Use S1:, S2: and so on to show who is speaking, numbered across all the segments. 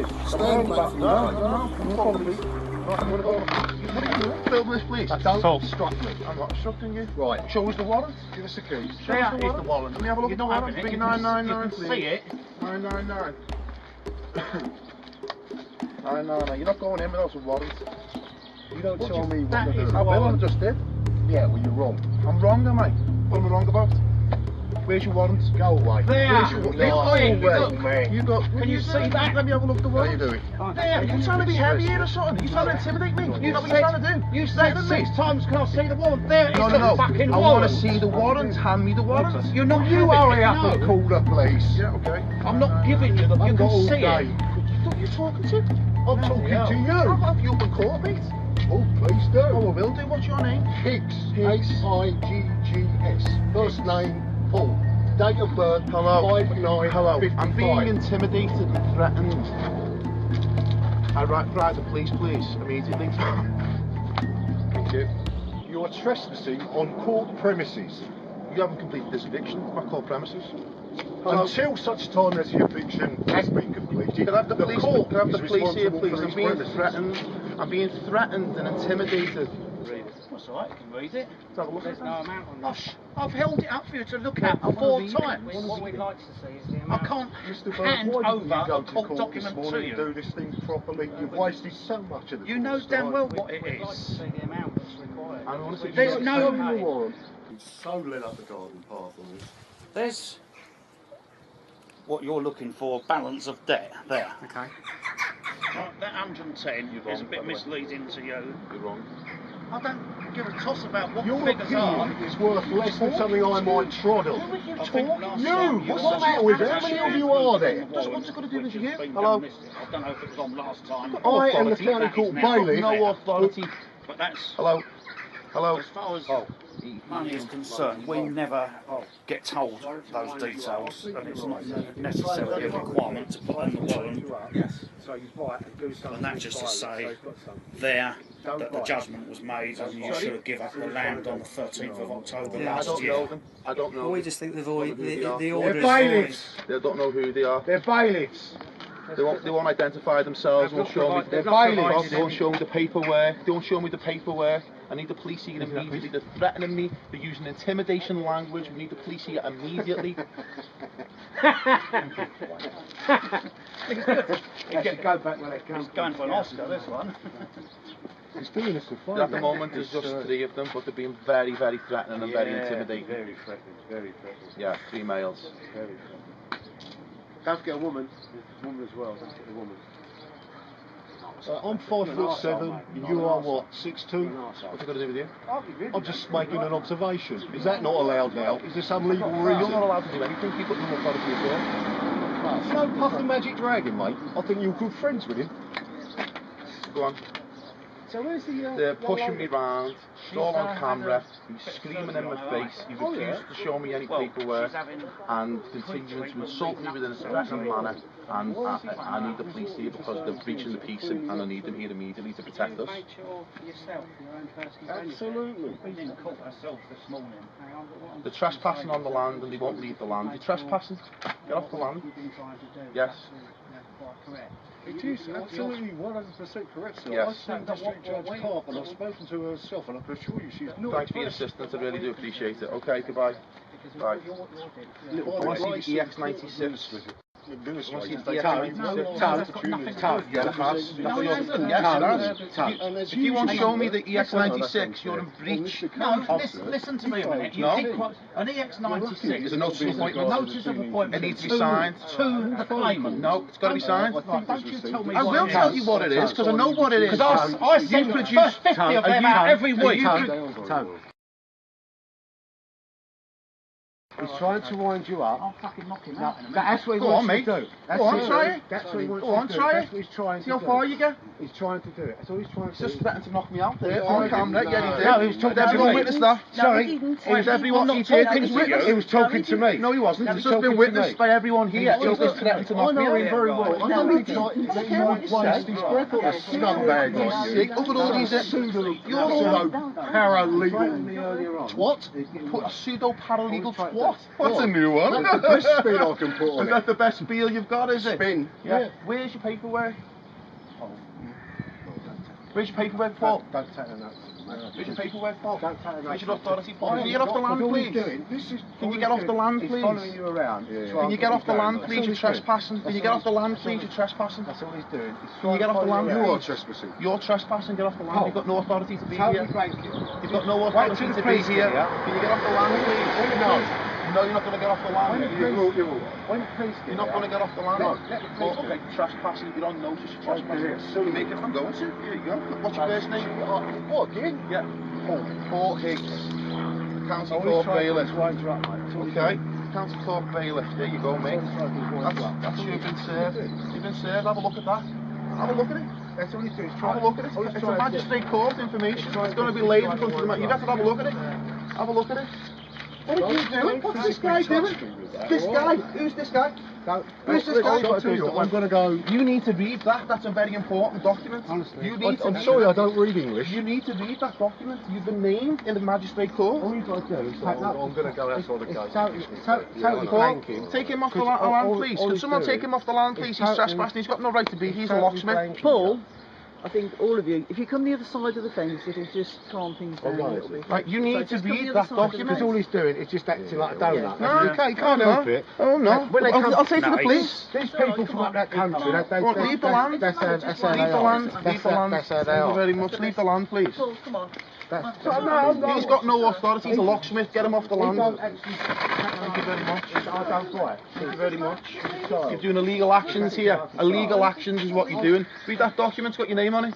S1: please.
S2: Stand back.
S1: No problem, please. Right, I'm going to go. Film this, please. Don't obstruct me. I'm not obstructing you. Right. Show us the warrant. Give us the keys. Show us the warrant. Let me have a look at the warrant. Bring 999, please.
S3: See it?
S1: 999. 999. You're not going in without a warrant.
S2: You don't tell me what to do.
S1: I will, I just did.
S2: Yeah, well, you're wrong.
S1: I'm wrong, am I? What am I wrong about? Where's your warrant?
S2: Go away.
S3: There.
S1: You go.
S3: Can you see that?
S1: Let me have a look at the warrant.
S2: How you doing?
S3: There.
S1: You trying to be heavy here or something? You trying to intimidate me? You know what you're trying to do?
S3: You said 6 times, can I see the warrant? There is the fucking
S1: I
S3: warrant.
S1: want to see the warrant. Hand me the warrant.
S3: You're not
S2: You hurry up
S3: no.
S2: and call the police.
S1: Yeah, okay.
S3: I'm not giving you the. You can see it.
S1: Who are you talking to?
S2: I'm talking to you.
S1: Have you open court, mate?
S2: Oh, please do.
S1: Oh, I will do. What's your name?
S2: Higgs. Higgs. First name, Paul. Date of birth,
S1: Hello.
S2: 5/9.
S1: Hello.
S2: 55.
S1: I'm being intimidated and threatened. I write the police, please, immediately.
S2: Thank you. You are trespassing on court premises.
S1: You haven't completed this eviction. It's not court premises. Hello.
S2: Until such time as the eviction has been completed,
S1: Can I have the police?
S2: court
S1: Can I have the
S2: is
S1: police here,
S2: responsible
S1: please?
S2: for
S1: I'm
S2: these
S1: being
S2: premises.
S1: threatened. I'm being threatened and intimidated.
S3: Read it. That's all right, you can read it.
S1: Let's have a look.
S3: There's no amount on that. I've held it up for you to look at 4 times.
S4: What we'd like to see is the
S3: I
S4: amount.
S3: can't
S2: Mr. Bird,
S3: hand
S2: why didn't
S3: over
S2: you go
S3: a
S2: to
S3: court
S2: court
S3: document
S2: this
S3: to
S2: morning
S3: you.
S2: and do this thing properly? You've wasted so much of the
S3: You know
S2: court's
S3: damn
S2: time.
S3: well what it
S4: We'd like to
S3: is.
S4: see the amount that's required.
S1: I want to see.
S3: There's no-
S2: Show me the warrant. It's so led up the garden path on this.
S3: There's what you're looking for, balance of debt, there.
S4: Okay.
S3: Right, that 110
S1: wrong,
S3: is a
S1: by
S3: bit
S1: the way.
S3: misleading to you.
S1: You're wrong.
S3: I don't give a toss about what
S2: Your
S3: the figures are.
S2: opinion is worth less than something I might trod on.
S3: I think
S1: talking?
S3: last
S2: You!
S3: time
S2: What's
S3: were
S2: the matter with you? How many of you are there?
S1: What's it got to do with you?
S3: Hello?
S1: Hello?
S3: I don't know if it was on last time.
S2: I am the
S1: authority,
S2: county
S3: that
S2: court
S3: is now
S2: bailiff.
S1: No authority.
S3: But that's,
S1: Hello? Hello?
S3: as far as
S2: Oh.
S3: money is concerned, we never get told those details, and it's not necessarily a requirement to put on the warrant.
S4: Yes. So you buy it and do something.
S3: And that's just to say there that the judgment was made and you should have given up the land on the 13th of October
S4: Yeah,
S1: I
S3: last
S1: don't
S3: year.
S1: know them. I don't know
S4: Well, we
S1: them.
S4: just think they've always, the
S2: They're
S4: orders.
S2: bailiffs.
S1: They don't know who they are.
S2: They're bailiffs.
S1: They won't identify themselves. Won't show me.
S2: They're bailiffs.
S1: They won't show me the paperwork. They won't show me the paperwork. I need the police here immediately. They're threatening me. They're using intimidation language. We need the police here immediately.
S2: Go back where they come.
S3: He's going for an Oscar, this one.
S2: He's doing us a favour.
S1: At the moment, there's just 3 of them, but they're being very, very threatening and very intimidating.
S2: Very threatening, very threatening.
S1: Yeah, 3 males.
S2: Very threatening. Don't forget a woman. There's a woman as well. Don't forget a woman. I'm 5'7", and you are what, 6'2"?
S1: What's it got to do with you?
S2: I'm just making an observation. Is that not allowed now? Is there some legal
S1: You're
S2: reason?
S1: not allowed to do anything. You've got no authority as well.
S2: You know Puff the Magic Dragon, mate? I think you're good friends with him.
S1: Go on.
S2: So where's the...
S1: They're pushing me round. It's all on camera. He's screaming in my face. He refused to show me any paperwork and continuing to insult me within a threatening manner. And I need the police here because they're breaching the peace and I need them here immediately to protect us.
S4: Make sure for yourself, your own personal
S2: Absolutely.
S3: We didn't call ourselves this morning.
S1: They're trespassing on the land and they won't leave the land. You're trespassing. Get off the land.
S4: You've been trying to do.
S1: Yes.
S4: Quite correct.
S2: It is absolutely 100% correct, sir.
S1: Yes.
S2: I've seen District Judge Carp and I've spoken to her herself and I can assure you she's not
S1: Thanks for your assistance. I really do appreciate it. Okay, goodbye. Bye. I want to see the EX96.
S2: Administrators,
S1: Yeah,
S2: they tell you
S1: Yeah, it has. If you want to show me the EX96, you're in breach.
S3: No, listen to me a minute. You
S1: No.
S3: did quite, an EX96
S1: Is a notice of appointment.
S3: Notice of appointment.
S1: It needs to be signed.
S3: To the claimant.
S1: No, it's got to be signed.
S3: Right, don't you tell me
S1: I
S3: what
S1: will
S3: it
S1: tell
S3: is.
S1: you what it is, because I know what it is.
S3: Because I send the first 50 of them out every week.
S2: He's trying to wind you up.
S3: I'll fucking knock him out in a minute.
S2: That's what he
S1: Go
S2: wants
S1: on, mate.
S2: to do.
S1: Go on, try it.
S2: That's what he wants
S1: Go on,
S2: to do.
S1: try
S2: That's
S1: it.
S2: what he's trying to
S1: See how
S2: do.
S1: far you get?
S2: He's trying to do it. That's all he's trying to do.
S1: Just threatened to knock me out there
S2: Yeah,
S1: on
S2: I
S1: camera.
S2: didn't.
S1: Yeah, he did.
S2: No, he was talking
S1: Did everyone
S2: to me.
S1: witness that?
S2: Sorry.
S1: It was everyone.
S3: I'm
S1: He
S3: not
S1: did.
S3: talking
S1: It was
S3: to you.
S1: witnessed.
S2: He was talking to me.
S1: No, he wasn't.
S2: He
S1: It's
S2: was
S1: just been
S2: talking to
S1: witnessed
S2: me.
S1: by everyone here. He was just threatened to knock
S2: I
S1: me
S2: know him
S1: out.
S2: very well. I know he's not waste his breath on a scumbag like you.
S1: Look at all these
S2: Pseudo paralegal.
S1: What? Put a pseudo paralegal twat. What? What's a new one?
S2: That's the best spin I can put on
S1: Is that the best spiel you've got, is it?
S2: Spin.
S1: Yeah. Where's your paperwork? Where's your paperwork, Paul?
S2: Don't take the notes.
S1: Where's your paperwork, Paul?
S2: Don't take the notes.
S1: Where's your authority, Paul? Can you get off the land, please? Can you get off the land, please?
S2: He's following you around.
S1: Can you get off the land, please? You're trespassing. Can you get off the land, please? You're trespassing.
S2: That's all he's doing.
S1: Can you get off the land?
S2: You
S1: please?
S2: are trespassing.
S1: You're trespassing. Get off the land. You've got no authority to be
S2: Totally
S1: here.
S2: blank you.
S1: You've got no authority to be here. Can you get off the land, please?
S2: No.
S1: No, you're not going to get off the land.
S2: When the police
S1: You're not going to get off the land.
S2: No, let the police
S1: Okay, trespassing. You're on notice. You're trespassing. You make it. I'm going to. Here you go. What's your first name?
S2: What, again?
S1: Yeah. Paul Higgs. County Court Bailiff. Okay. County Court Bailiff. There you go, mate. That's what you've been served. You've been served. Have a look at that. Have a look at it.
S2: That's all he's doing.
S1: Have a look at it. It's a magistrate court information. It's going to be laid in front of the man. You've got to have a look at it. Have a look at it. What are you doing? What's this guy doing? This guy? Who's this guy? Who's this guy?
S2: I'm going to go.
S1: You need to read that. That's a very important document.
S2: Honestly.
S1: You need to
S2: I'm sorry, I don't read English.
S1: You need to read that document. You've been named in the magistrate court.
S2: All you've got to do is take that. I'm going to go outside the gate.
S1: Totally blanking. Take him off the land, please. Can someone take him off the land, please? He's trespassing. He's got no right to be here. He's a locksmith.
S5: Paul, I think all of you, if you come the other side of the fence, it'll just calm things down a little bit.
S1: Right, you need to read that document.
S2: Because all he's doing is just acting like a donut.
S1: No,
S2: You can't help it.
S1: Oh no.
S2: When they come,
S1: I'll say to the police.
S2: These people from up that country,
S1: Leave the land.
S2: That's how they
S1: Leave the
S2: are.
S1: land. Leave the land.
S2: That's how they
S1: Thank you
S2: are.
S1: very much. Leave the land, please.
S5: Paul, come on.
S1: He's got no authority. He's a locksmith. Get him off the land.
S2: Thank
S1: you very much.
S2: I don't buy it.
S1: Thank you very much. You're doing illegal actions here. Illegal actions is what you're doing. Read that document. It's got your name on it.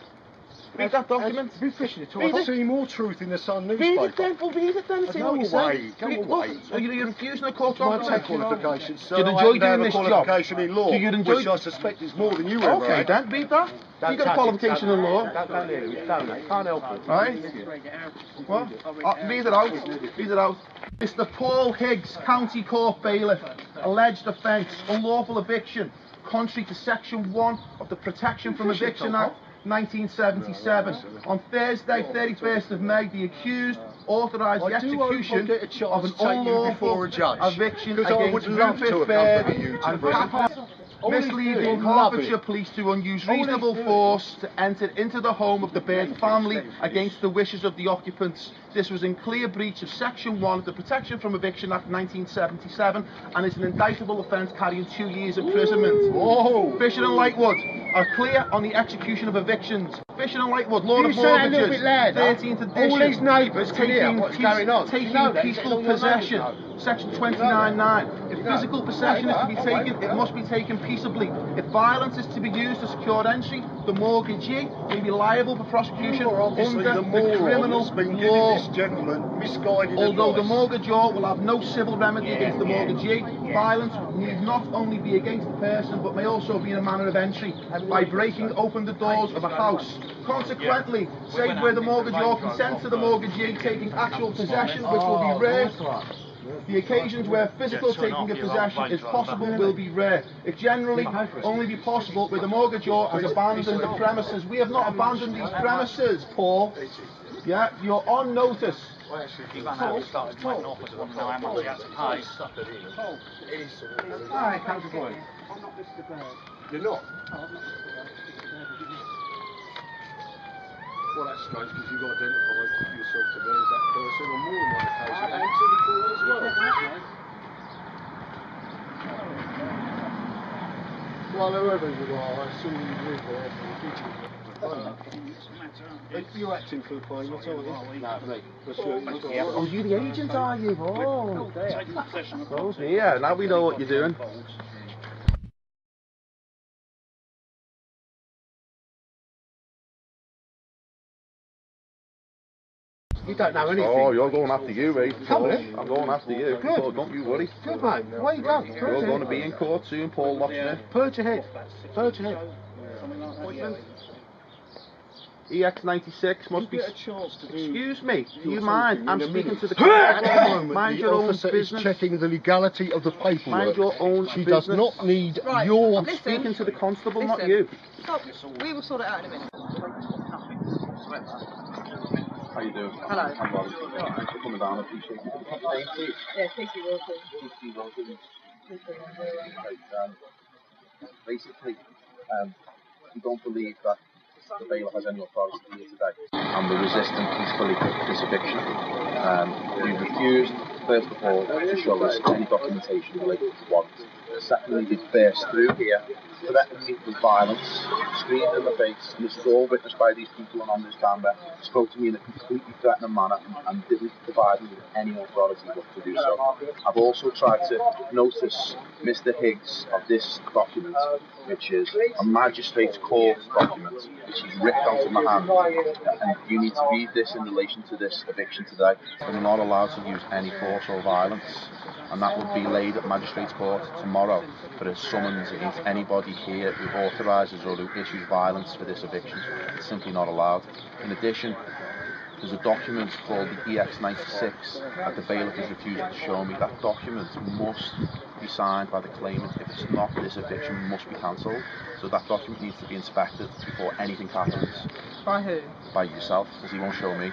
S1: Read that document.
S2: Be fishing at all. I see more truth in the Sun newspaper.
S1: Read it then. Well, read it then. See what you say.
S2: Go away.
S1: So you're refusing the court
S2: My
S1: to
S2: tech qualifications, sir.
S1: Do you enjoy doing this job?
S2: Qualification in law,
S1: Do you enjoy?
S2: which I suspect is more than you ever
S1: Okay,
S2: had.
S1: then read that. You got a qualification in law.
S2: Don't hear it. Can't help it.
S1: Right? What? Read it out. Read it out. Mr. Paul Higgs, County Court Bailiff. Alleged offence, unlawful eviction, contrary to Section 1 of the Protection from Eviction Act 1977. On Thursday, 31st of May, the accused authorised the execution of an unlawful eviction against Rupert Baird and Papa, misleading Hertfordshire police to unuse reasonable force to enter into the home of the Baird family against the wishes of the occupants. This was in clear breach of Section 1 of the Protection from Eviction Act 1977 and is an indictable offence carrying 2 years imprisonment.
S2: Whoa!
S1: Fisher and Lightwood are clear on the execution of evictions. Fisher and Lightwood, Lord of Mortgages, 13th edition.
S2: All these neighbours can hear what's going on.
S1: Taking peaceful possession, Section 29.9. If physical possession is to be taken, it must be taken peaceably. If violence is to be used to secure entry, the mortgagee may be liable for prosecution under the criminal law.
S2: Gentleman misguided
S1: Although
S2: advice.
S1: the mortgagor will have no civil remedy against the mortgagee, violence need not only be against the person but may also be in a manner of entry by breaking open the doors of a house. Consequently, save where the mortgagor consents to the mortgagee taking actual possession, which will be rare. The occasions where physical taking of possession is possible will be rare. It generally only be possible where the mortgagor has abandoned the premises. We have not abandoned these premises, Paul. Yeah, you're on notice.
S3: He ran out and started making offers and wanted to know how much he had to pay.
S2: Alright, how's it going?
S4: I'm not Mr. Bird.
S2: You're not?
S4: Oh, I'm not Mr. Bird.
S2: Well, that's strange because you've identified yourself to be as that person on more than one occasion. And to the call as well. Well, whoever you are, I assume you live there for the future. You're acting for the claimant, aren't you?
S1: No, me.
S2: Oh,
S1: you the agent, are you? Oh, yeah, now we know what you're doing.
S2: You don't know anything.
S1: Oh, you're going after you, mate.
S2: Come on.
S1: I'm going after you.
S2: Good.
S1: So don't you worry.
S2: Good, mate. Where you going?
S1: You're going to be in court soon, Paul Locksmith.
S2: Purge your head. Purge your head.
S1: EX96 must be...
S2: You get a chance to do...
S1: Excuse me, do you mind? I'm speaking to the...
S2: At the moment,
S1: Mind
S2: the
S1: your own
S2: officer
S1: business.
S2: is checking the legality of the paperwork.
S1: Mind your own
S2: She
S1: business.
S2: does not need
S5: Right,
S2: your...
S1: I'm speaking to the constable, not
S5: Listen.
S1: you.
S5: Stop. We will sort it out in a minute.
S1: How you doing?
S5: Hello.
S1: I'm Robert. Thanks for coming down. I appreciate it. What's your name, please?
S5: Yeah, Casey Wilson.
S1: Casey Wilson. Basically, we don't believe that the bailiff has any authority here today, and we're resisting peacefully this eviction. We refused, first of all, to show us any documentation related to the warrant. Secondly, they burst through here, threatened me with violence, screamed in the face, and this is all witnessed by these people and on this camera, spoke to me in a completely threatening manner and didn't provide me with any authority to do so. I've also tried to notice Mr. Higgs of this document, which is a magistrate's court document, which he's ripped out of my hand, and you need to read this in relation to this eviction today. I'm not allowed to use any force or violence, and that will be laid at magistrate's court tomorrow for a summons against anybody here who authorises or who issues violence for this eviction. It's simply not allowed. In addition, there's a document called the EX96 that the bailiff is refusing to show me. That document must be signed by the claimant. If it's not, this eviction must be cancelled. So that document needs to be inspected before anything happens.
S5: By who?
S1: By yourself, because he won't show me.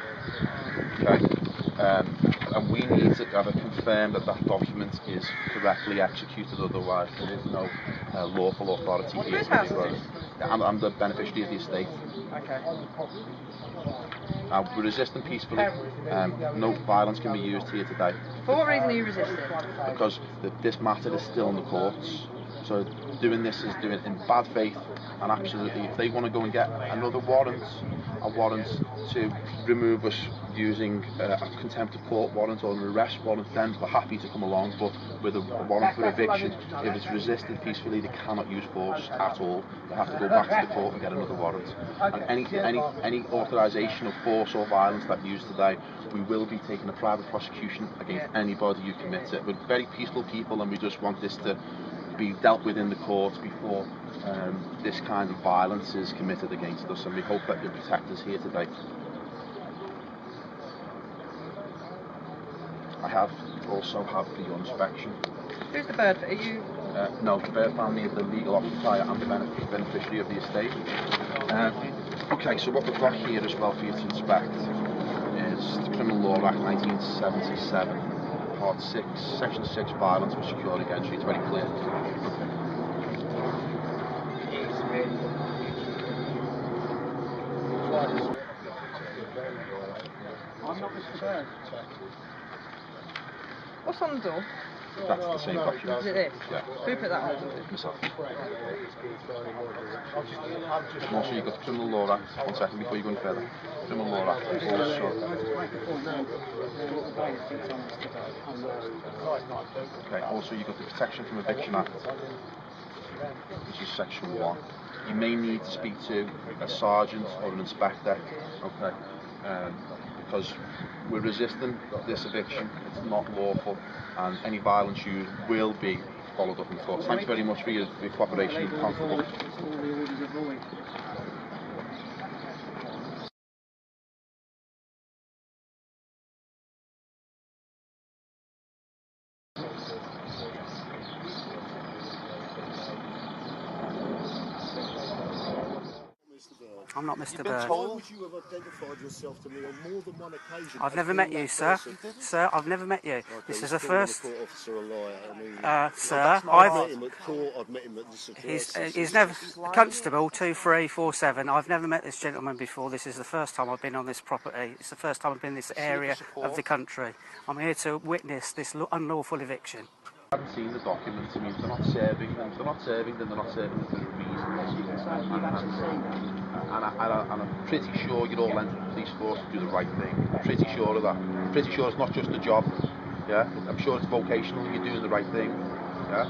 S1: Okay? And we need to have it confirmed that that document is correctly executed, otherwise there is no lawful authority here.
S5: Whose house is it?
S1: I'm the beneficiary of the estate.
S5: Okay.
S1: We're resisting peacefully. No violence can be used here today.
S5: For what reason are you resisting?
S1: Because this matter is still in the courts. So doing this is doing it in bad faith, and absolutely, if they want to go and get another warrant, a warrant to remove us using a contempt of court warrant or an arrest warrant, then we're happy to come along. But with a warrant for eviction, if it's resisted peacefully, they cannot use force at all. They have to go back to the court and get another warrant. And any authorisation of force or violence that used today, we will be taking a private prosecution against anybody who commits it. We're very peaceful people, and we just want this to be dealt with in the courts before this kind of violence is committed against us, and we hope that you'll protect us here today. I also have for your inspection.
S5: Who's the bird? Are you?
S1: No, the bird family is the legal occupier and the beneficiary of the estate. Okay, so what we've got here as well for you to inspect is the Criminal Law Act 1977. Part 6, Section 6, violence for securing entry. It's very clear.
S5: What's on the door?
S1: That's the same document.
S5: Is it this?
S1: Yeah.
S5: Who put that on the door?
S1: Myself. And also you've got the Criminal Law Act. 1 second before you go any further. Criminal Law Act also. Okay, also you've got the Protection from Eviction Act, which is Section 1. You may need to speak to a sergeant or an inspector, okay, because we're resisting this eviction. It's not lawful, and any violence used will be followed up in the courts. Thanks very much for your cooperation, Constable.
S6: I'm not Mr. Bird.
S2: Why would you have identified yourself to me on more than one occasion?
S6: I've never met you, sir. Sir, I've never met you.
S2: Okay,
S6: this is the
S2: he's calling
S6: first.
S2: the court officer a liar. I mean,
S6: Sir,
S2: I've met him at court. I've met him at this.
S6: he's never Constable 2347. I've never met this gentleman before. This is the first time I've been on this property. It's the first time I've been in this area of the country. I'm here to witness this unlawful eviction.
S1: I haven't seen the documents. I mean, they're not serving them. They're not serving them. They're not serving them for a reason. And I'm pretty sure you're all entered the police force to do the right thing. I'm pretty sure of that. I'm pretty sure it's not just a job. Yeah, I'm sure it's vocational. You're doing the right thing. Yeah,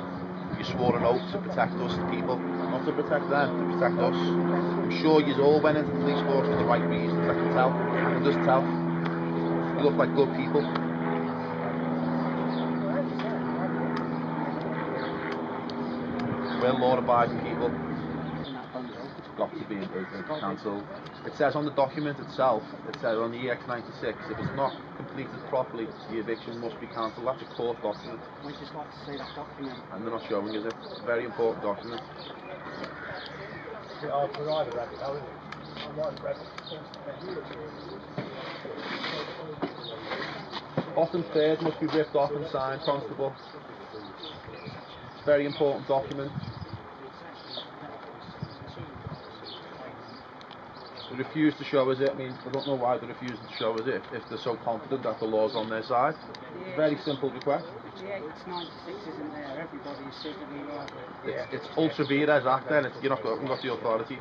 S1: you swore an oath to protect us, the people, not to protect them, to protect us. I'm sure you all went into the police force for the right reasons. I can tell. I can just tell. You look like good people. We're law-abiding people. It's got to be cancelled. It says on the document itself, it says on the EX96, if it's not completed properly, the eviction must be cancelled. That's a court document.
S6: We'd just like to see that document.
S1: And they're not showing, is it? It's a very important document.
S2: It's hard to ride a rabbit, though, isn't it?
S1: Often third must be ripped off and signed, Constable. It's a very important document. They refuse to show us it. I mean, I don't know why they're refusing to show us it if they're so confident that the law's on their side. It's a very simple request.
S6: The Act's 96 isn't there, everybody is secretly liable.
S1: It's ultra vires act then, you're not got the authority.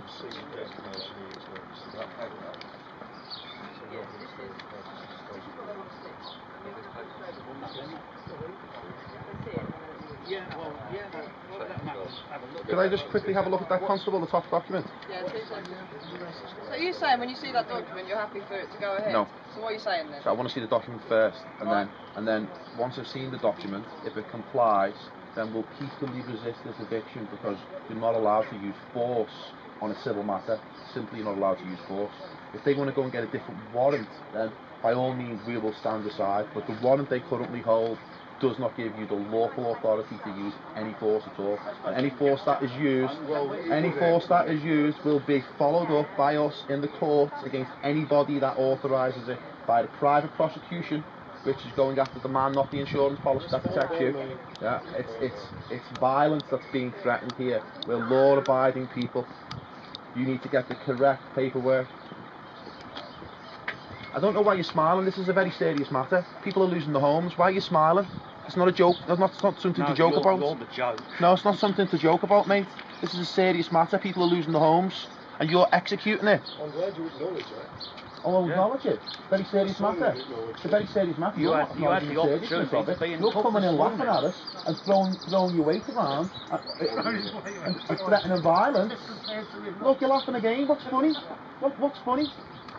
S1: Could I just quickly have a look at that, Constable, the top document?
S7: Yeah, 2 seconds. So you're saying when you see that document, you're happy for it to go ahead?
S1: No.
S7: So what are you saying then?
S1: So I want to see the document first, and then once I've seen the document, if it complies, then we'll peacefully resist this eviction because you're not allowed to use force on a civil matter. Simply you're not allowed to use force. If they want to go and get a different warrant, then by all means we will stand aside. But the warrant they currently hold does not give you the lawful authority to use any force at all. And any force that is used will be followed up by us in the courts against anybody that authorises it by the private prosecution, which is going after the man, not the insurance policy that protects you. Yeah, it's violence that's being threatened here. We're law-abiding people. You need to get the correct paperwork. I don't know why you're smiling. This is a very serious matter. People are losing their homes. Why are you smiling? It's not a joke. It's not something to joke about.
S3: You're the joke.
S1: No, it's not something to joke about, mate. This is a serious matter. People are losing their homes, and you're executing it.
S2: I'm glad you acknowledge that.
S1: Oh, I'll acknowledge it. Very serious matter. It's a very serious matter.
S3: You had the opportunity to be in
S1: You're
S3: court
S1: coming in
S3: this
S1: laughing
S3: morning.
S1: at us and throwing your weight around and threatening violence. Look, you're laughing again. What's funny? What's funny?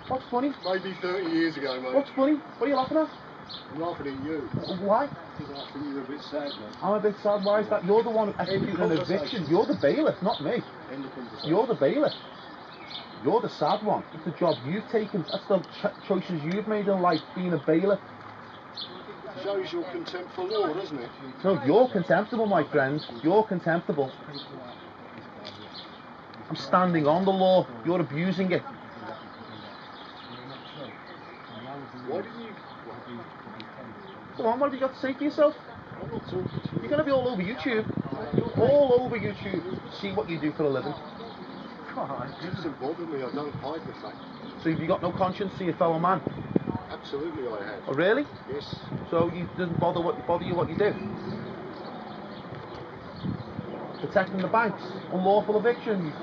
S1: What's funny?
S2: Maybe 30 years ago, mate.
S1: What's funny? What are you laughing at?
S2: I'm laughing at you.
S1: Why?
S2: Because I think you're a bit sad, mate.
S1: I'm a bit sad. Why is that? You're the one executing an eviction. You're the bailiff, not me.
S2: End of conversation.
S1: You're the bailiff. You're the sad one. It's the job you've taken. That's the choices you've made in life, being a bailiff.
S2: Shows your contempt for law, doesn't it?
S1: No, you're contemptible, my friend. You're contemptible. I'm standing on the law. You're abusing it.
S2: Why didn't you...
S1: Go on, what have you got to say for yourself?
S2: I'm not talking to you.
S1: You're going to be all over YouTube. All over YouTube. See what you do for a living.
S2: It doesn't bother me. I don't hide the fact.
S1: So have you got no conscience to your fellow man?
S2: Absolutely I have.
S1: Oh, really?
S2: Yes.
S1: So you doesn't bother you what you do? Protecting the banks, unlawful evictions.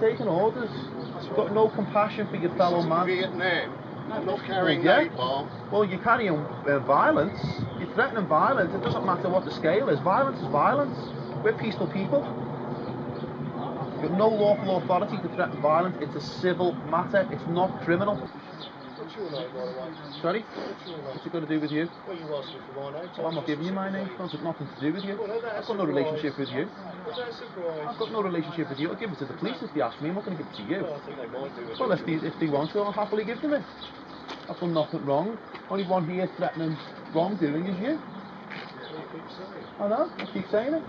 S1: Taking orders. You've got no compassion for your fellow man.
S2: Vietnam. I'm not carrying
S1: Yeah.
S2: napalm.
S1: Well, you're carrying violence. You're threatening violence. It doesn't matter what the scale is. Violence is violence. We're peaceful people. You've got no lawful authority to threaten violence. It's a civil matter. It's not criminal.
S2: What's your name, by the way?
S1: Sorry?
S2: What's your name?
S1: What's it got to do with you?
S2: Well, you asked me for my name.
S1: Well, I'm not giving you my name. It's got nothing to do with you.
S2: Well, no, that's
S1: I've got no relationship with you.
S2: Well, that's surprised.
S1: I've got no relationship with you. I'll give it to the police if they ask me. I'm not going to give it to you.
S2: Well, I think they might do it.
S1: Well, if they want to, I'll happily give them it. I've done nothing wrong. Only one here threatening wrongdoing is you. I know. I keep saying it.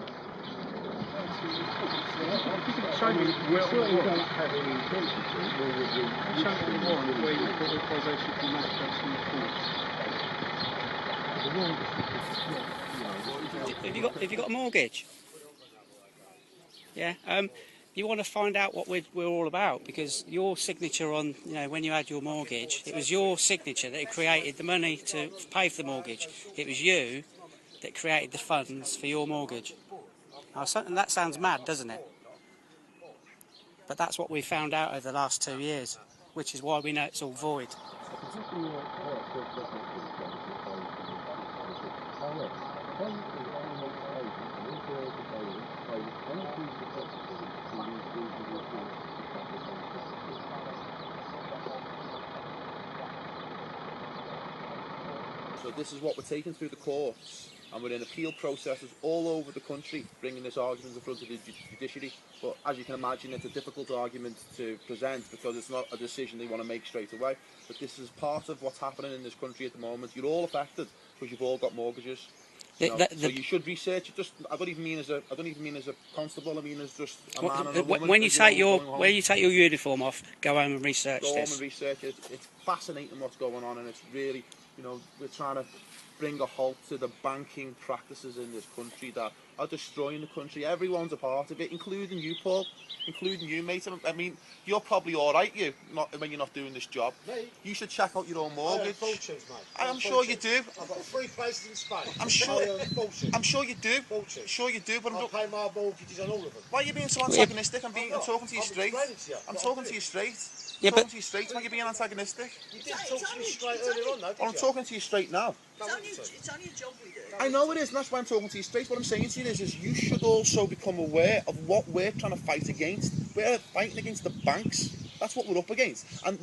S6: Have you got a mortgage? Yeah. You want to find out what we're all about, because your signature on, when you had your mortgage, it was your signature that created the money to pay for the mortgage. It was you that created the funds for your mortgage. Now, that sounds mad, doesn't it? But that's what we found out over the last 2 years, which is why we know it's all void.
S1: So this is what we're taking through the courts, and we're in appeal processes all over the country, bringing this argument in front of the judiciary. But as you can imagine, it's a difficult argument to present because it's not a decision they want to make straight away. But this is part of what's happening in this country at the moment. You're all affected because you've all got mortgages. So you should research it. Just I don't even mean as a constable. I mean as just a man and a woman.
S6: When you take your uniform off, go home and research this.
S1: Go home and research it. It's fascinating what's going on, and it's really, we're trying to bring a halt to the banking practices in this country that are destroying the country. Everyone's a part of it, including you, Paul, including you, mate. I mean, you're probably all right, when you're not doing this job.
S2: Me?
S1: You should check out your own mortgage.
S2: Fortunes, mate.
S1: I'm sure you do.
S2: I've got 3 places in Spain.
S1: I'm sure you do.
S2: Fortunes.
S1: Sure you do, but
S2: I pay my mortgages on all of them.
S1: why are you being so antagonistic? I'm talking to you straight. I'm talking to you straight.
S6: Yeah,
S1: talking to you straight. Why are you being antagonistic?
S2: You didn't talk to me straight earlier on, though, did
S1: Well, I'm
S2: you?
S1: talking to you straight now.
S5: It's only a job we do.
S1: I know it is, and that's why I'm talking to you straight. What I'm saying to you is you should also become aware of what we're trying to fight against. We're fighting against the banks. That's what we're up against. And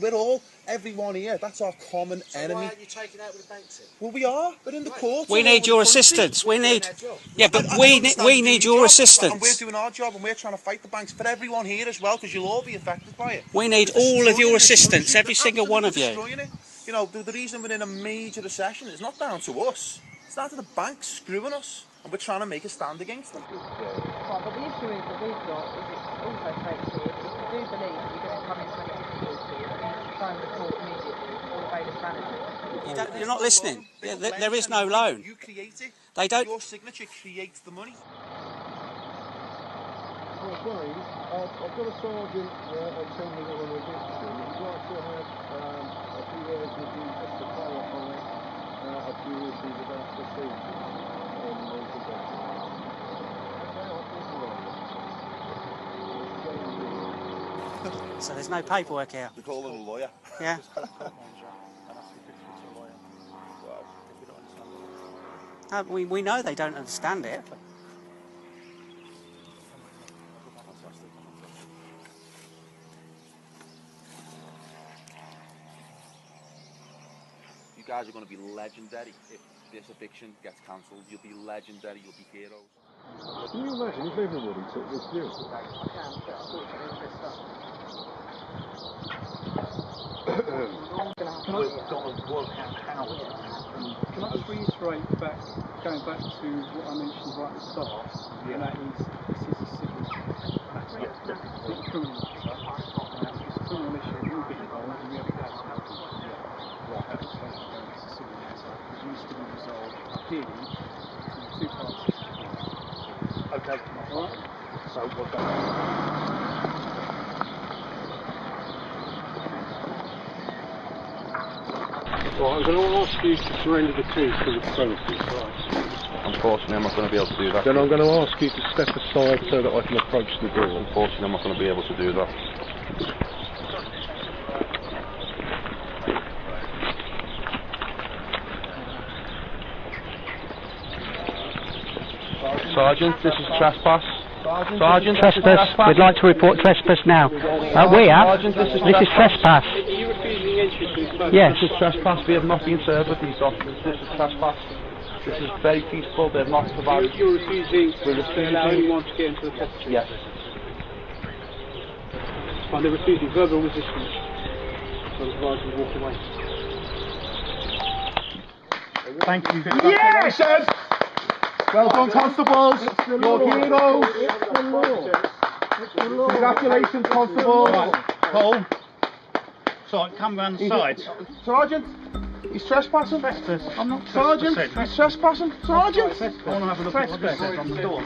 S1: everyone here, that's our common enemy.
S2: Why aren't you taking out with the banks then?
S1: Well, we are. We're in the court.
S6: We need your assistance. We need your assistance.
S1: And we're doing our job, and we're trying to fight the banks for everyone here as well, because you'll all be affected by it.
S6: We need all of your assistance, every single one of you.
S1: The reason we're in a major recession is not down to us. It's down to the banks screwing us, and we're trying to make a stand against them.
S7: Right, but the issue is that we've got is it also states here that if you do believe that you're going to come into any difficulty, that you need to phone the court immediately or the bailiff manager.
S6: You're not listening. There is no loan.
S1: You create it.
S6: They don't.
S1: Your signature creates the money.
S2: I've got a sergeant attending on an eviction. Would you like to have a few words with you just to clarify a few issues about procedure on the eviction?
S6: So there's no paperwork here.
S1: They call him a lawyer.
S6: Yeah. We know they don't understand it.
S1: You guys are going to be legendary if this eviction gets cancelled. You'll be legendary. You'll be heroes.
S2: Can you imagine if everybody took this view?
S4: Can I just reiterate going back to what I mentioned right at the start, and that is, this is a civil matter, it's a criminal matter, it's a criminal issue, it will be involved, and we have a personal it's a civil matter, it needs to be resolved, ideally, between the 2 parties.
S2: Okay.
S4: Alright?
S2: So what's that? Right, I'm going to ask you to surrender the keys to the premises, right?
S1: Unfortunately, I'm not going to be able to do that.
S2: Then I'm going to ask you to step aside so that I can approach the door.
S1: Unfortunately, I'm not going to be able to do that. Sergeant, this is trespass. Sergeant,
S8: trespass. We'd like to report trespass now. We have.
S1: Sergeant, this
S8: is trespass.
S4: Are you refusing entry to this place?
S8: Yes.
S1: This is trespass. We have not been served with these documents. This is trespass. This is very peaceful. They've not provided.
S4: You're refusing to allow anyone to get into the property?
S1: Yes.
S4: And they're refusing verbal resistance. So the advisor will walk away.
S8: Thank you.
S2: Yes! Well done, constables. You're heroes. Congratulations, constables.
S3: Paul. So come round the sides.
S1: Sergeant, he's trespassing.
S3: I'm not
S1: Sergeant, he's trespassing. Sergeant.
S3: I want to have a look at what it says on the door.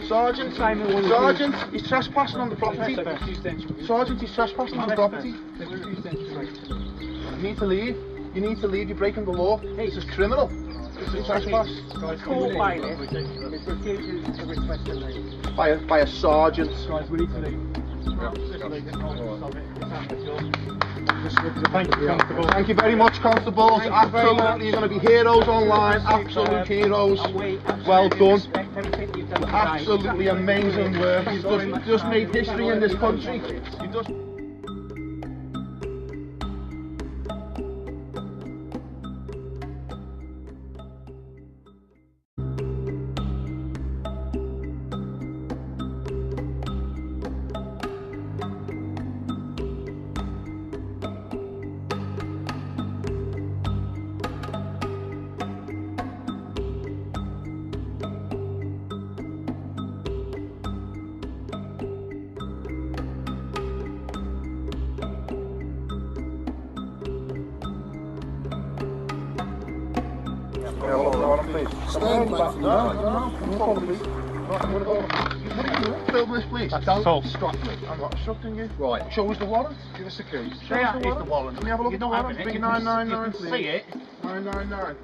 S1: Sergeant, he's trespassing on the property. Sergeant, he's trespassing on the property. You need to leave. You need to leave. You're breaking the law. This is criminal. This is trespass.
S4: Court bailiff is refusing to request a leave.
S1: By a sergeant.
S4: Guys, we need to leave.
S2: Thank you, constable.
S1: Thank you very much, constables. Absolutely, you're going to be heroes online. Absolute heroes. Well done. Absolutely amazing work. You've just made history in this country. You've just
S2: Stand back.
S1: No, follow me. Right, I'm going to go. What are you doing? Film this, please.
S2: Don't
S3: So-
S2: obstruct me.
S1: I'm not obstructing you.
S2: Right.
S1: Show us the warrant.
S2: Give us the keys.
S3: There is the warrant.
S1: Let me have a look at the warrant. Bring 999,
S3: You
S1: please.
S3: can see it.
S1: 999.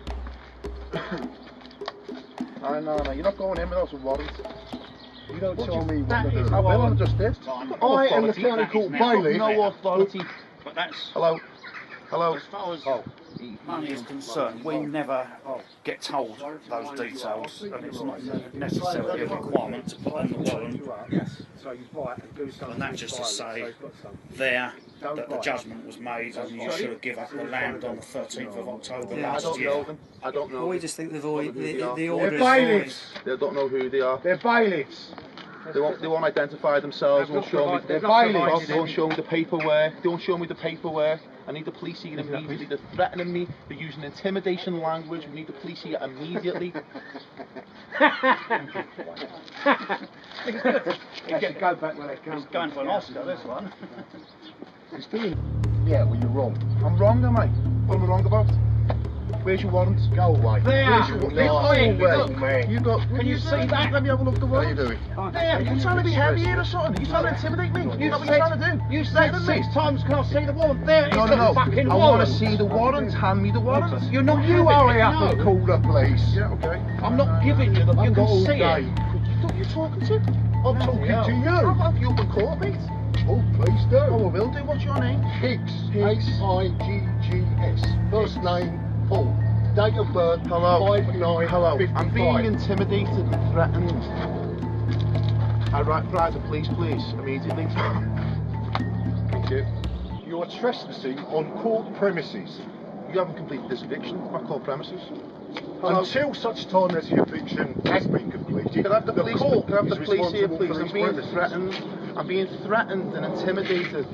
S1: 999. You're not going in without a warrant.
S2: You don't tell me what to
S3: is
S2: do.
S1: I will, I just did.
S2: I am the county court bailiff.
S1: No authority.
S3: But that's,
S1: Hello. Hello.
S3: as far as
S2: Oh.
S3: money is concerned, we never get told those details, and it's not necessarily a requirement to put on the warrant.
S2: Yes. So you buy it and do something.
S3: And that's just to say there that the judgment was made and you should have given up the land on the 13th of October
S1: I
S3: last
S1: don't
S3: year.
S1: know them. I don't know
S6: Well, we
S1: them.
S6: just think the
S2: They're
S6: order is
S2: bailiffs.
S1: They don't know who they are.
S2: They're bailiffs.
S1: They won't identify themselves. Won't show me.
S2: They're bailiffs.
S1: They won't show me the paperwork. They won't show me the paperwork. I need the police here immediately. They're threatening me. They're using intimidation language. We need the police here immediately.
S2: Let's go back where they come
S3: It's going for an Oscar, this one.
S2: It's doing. Yeah, well, you're wrong.
S1: I'm wrong, am I? What am I wrong about? Where's your warrant?
S2: Go away.
S1: Where's your warrant?
S2: Man.
S1: You got.
S3: Can you see that?
S1: Let me have a look at the
S2: How you
S1: warrant.
S2: doing?
S1: There, you trying to be heavy here or something? You trying to intimidate me? You know what you're trying to do?
S3: You said 6 times, can I see the warrant? There is
S1: No,
S3: the
S1: no, no.
S3: fucking
S1: I
S3: warrant.
S1: want to see the warrant. Hand me the warrant.
S3: You're not
S2: You
S3: having
S2: hurry
S3: it,
S2: up and
S3: no.
S2: call the police.
S1: Yeah, okay.
S3: I'm not giving you the, you
S2: I've got
S3: can
S2: all
S3: see
S2: day.
S3: it.
S1: Who are you talking to?
S2: I'm talking to
S1: How
S2: you.
S1: about you open court, mate?
S2: Oh, please do.
S1: Oh, I will do. What's your name?
S2: Higgs. Higgs. First name, Paul. Date of birth,
S1: Hello.
S2: 5/9/55.
S1: Hello. I'm being intimidated and threatened. I write the police, please, immediately. Thank you.
S2: You are trespassing on court premises.
S1: You haven't completed this eviction of my court premises. Hello.
S2: Until such time as the eviction has been completed,
S1: Can I have the police?
S2: court
S1: Can I have the
S2: is
S1: police here,
S2: responsible
S1: please?
S2: for
S1: I'm
S2: these
S1: being
S2: premises.
S1: threatened. I'm being threatened and intimidated.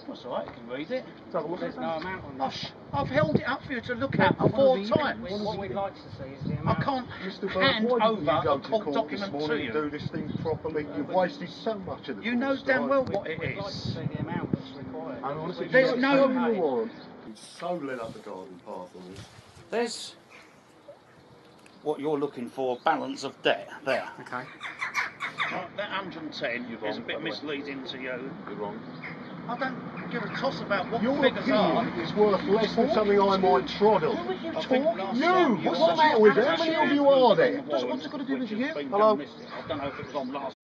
S3: That's all right, you can read it.
S1: Let's have a look at
S6: There's no amount on that.
S3: I've held it up for you to look at 4 times.
S6: What we'd like to see is the
S3: I
S6: amount.
S3: can't
S2: Mr.
S3: hand
S2: Bird, why didn't
S3: over
S2: you go
S3: a
S2: to
S3: court
S2: court this
S3: document to
S2: morning and do
S3: you.
S2: this thing properly? You've wasted so much of the
S3: You know
S2: court's
S3: damn
S2: time.
S3: well what it
S6: We'd like to
S3: is.
S6: see the amount that's required.
S1: I want to see
S3: There's
S1: the
S3: no-
S2: Show me the warrant. It's so led up the garden path on this.
S3: There's what you're looking for, balance of debt, there.
S6: Okay.
S3: Right, that 110
S1: You're
S3: is a
S1: wrong, by
S3: bit
S1: the way.
S3: misleading to you.
S1: You're wrong.
S3: I don't give a toss about what
S2: Your
S3: the figures are.
S2: opinion is worth less than something I might trod on.
S3: I think last
S2: You!
S3: time
S2: What's
S3: were
S2: the matter with you? How many of you are there?
S1: What's it got to do with you?
S3: Hello?
S1: Hello?
S3: I don't know if it was on last